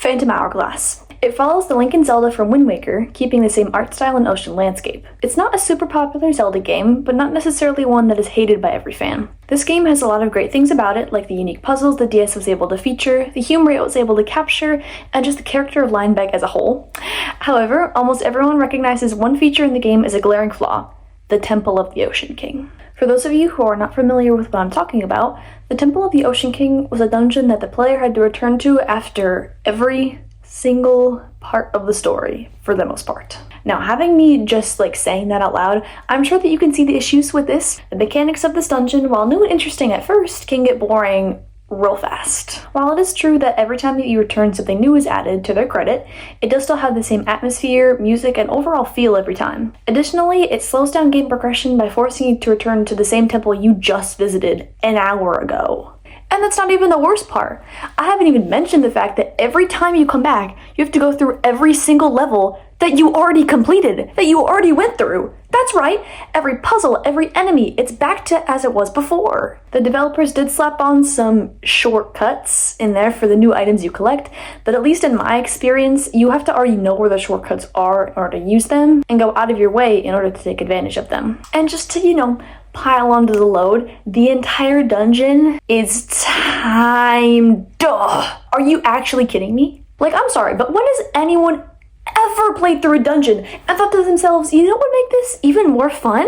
Phantom Hourglass. It follows the Link and Zelda from Wind Waker, keeping the same art style and ocean landscape. It's not a super popular Zelda game, but not necessarily one that is hated by every fan. This game has a lot of great things about it, like the unique puzzles the DS was able to feature, the humor it was able to capture, and just the character of Linebeck as a whole. However, almost everyone recognizes one feature in the game as a glaring flaw: the Temple of the Ocean King. For those of you who are not familiar with what I'm talking about, the Temple of the Ocean King was a dungeon that the player had to return to after every single part of the story, for the most part. Now, having me just saying that out loud, I'm sure that you can see the issues with this. The mechanics of this dungeon, while new and interesting at first, can get boring real fast. While it is true that every time that you return something new is added, to their credit, it does still have the same atmosphere, music, and overall feel every time. Additionally, it slows down game progression by forcing you to return to the same temple you just visited an hour ago. And that's not even the worst part. I haven't even mentioned the fact that every time you come back, you have to go through every single level that you already completed, that you already went through. That's right, every puzzle, every enemy, it's back to as it was before. The developers did slap on some shortcuts in there for the new items you collect, but at least in my experience, you have to already know where the shortcuts are in order to use them, and go out of your way in order to take advantage of them. And just to, pile onto the load, the entire dungeon is timed. Are you actually kidding me? I'm sorry, but when has anyone ever played through a dungeon and thought to themselves, you know what would make this even more fun?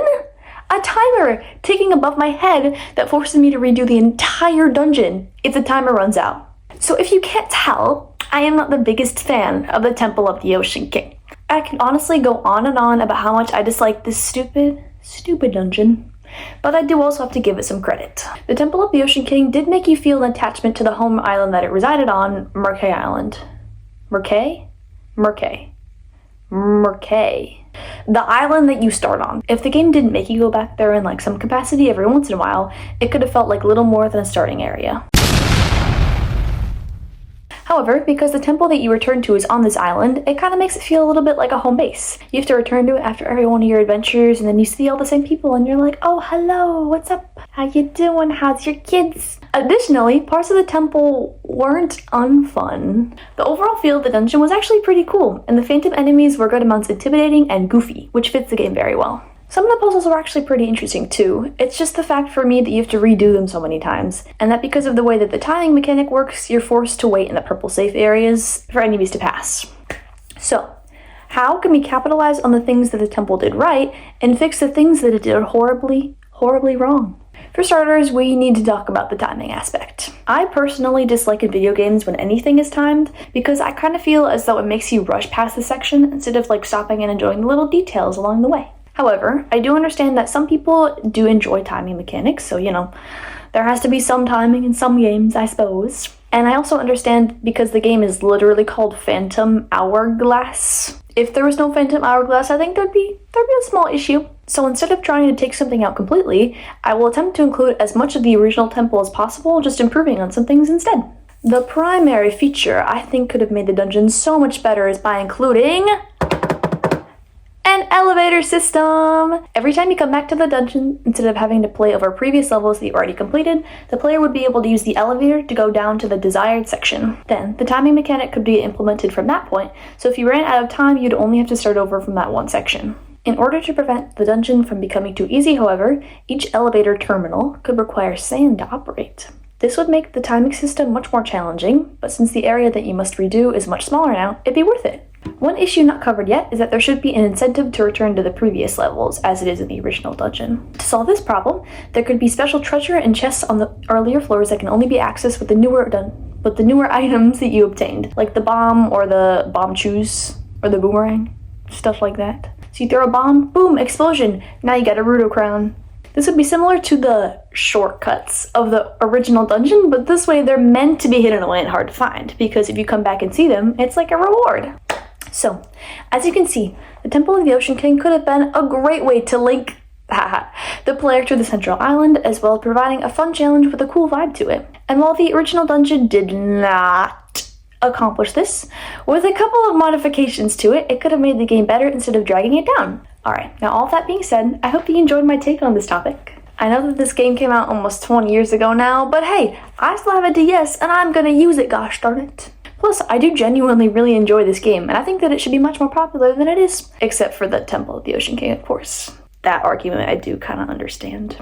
A timer ticking above my head that forces me to redo the entire dungeon if the timer runs out. So if you can't tell, I am not the biggest fan of the Temple of the Ocean King. I can honestly go on and on about how much I dislike this stupid dungeon. But I do also have to give it some credit. The Temple of the Ocean King did make you feel an attachment to the home island that it resided on, Murkay Island. Murkay? The island that you start on. If the game didn't make you go back there in some capacity every once in a while, it could have felt like little more than a starting area. However, because the temple that you return to is on this island, it kind of makes it feel a little bit like a home base. You have to return to it after every one of your adventures, and then you see all the same people, and you're like, oh, hello, what's up? How you doing? How's your kids? Additionally, parts of the temple weren't unfun. The overall feel of the dungeon was actually pretty cool, and the phantom enemies were good amounts intimidating and goofy, which fits the game very well. Some of the puzzles were actually pretty interesting too. It's just the fact for me that you have to redo them so many times, and that because of the way that the timing mechanic works, you're forced to wait in the purple safe areas for enemies to pass. So, how can we capitalize on the things that the temple did right and fix the things that it did horribly wrong? For starters, we need to talk about the timing aspect. I personally dislike in video games when anything is timed, because I kind of feel as though it makes you rush past the section instead of stopping and enjoying the little details along the way. However, I do understand that some people do enjoy timing mechanics, so there has to be some timing in some games, I suppose. And I also understand because the game is literally called Phantom Hourglass. If there was no Phantom Hourglass, I think there'd be a small issue. So instead of trying to take something out completely, I will attempt to include as much of the original temple as possible, just improving on some things instead. The primary feature I think could have made the dungeon so much better is by including an elevator system! Every time you come back to the dungeon, instead of having to play over previous levels that you already completed, the player would be able to use the elevator to go down to the desired section. Then, the timing mechanic could be implemented from that point, so if you ran out of time, you'd only have to start over from that one section. In order to prevent the dungeon from becoming too easy, however, each elevator terminal could require sand to operate. This would make the timing system much more challenging, but since the area that you must redo is much smaller now, it'd be worth it. One issue not covered yet is that there should be an incentive to return to the previous levels, as it is in the original dungeon. To solve this problem, there could be special treasure and chests on the earlier floors that can only be accessed with the newer items that you obtained, like the bomb or the bomb shoes or the boomerang, stuff like that. So you throw a bomb, boom, explosion, now you got a Rudo crown. This would be similar to the shortcuts of the original dungeon, but this way they're meant to be hidden away and hard to find, because if you come back and see them, it's like a reward. So, as you can see, the Temple of the Ocean King could have been a great way to link the player to the central island, as well as providing a fun challenge with a cool vibe to it. And while the original dungeon did not accomplish this, with a couple of modifications to it, it could have made the game better instead of dragging it down. Alright, now all that being said, I hope you enjoyed my take on this topic. I know that this game came out almost 20 years ago now, but hey, I still have a DS and I'm gonna use it, gosh darn it. Plus, I do genuinely really enjoy this game, and I think that it should be much more popular than it is. Except for the Temple of the Ocean King, of course. That argument I do kind of understand.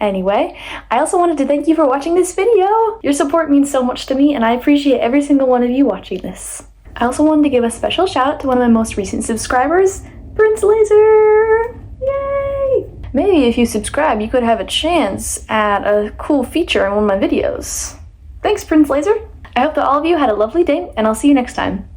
Anyway, I also wanted to thank you for watching this video! Your support means so much to me, and I appreciate every single one of you watching this. I also wanted to give a special shout out to one of my most recent subscribers, Prince Laser! Yay! Maybe if you subscribe, you could have a chance at a cool feature in one of my videos. Thanks, Prince Laser! I hope that all of you had a lovely day, and I'll see you next time.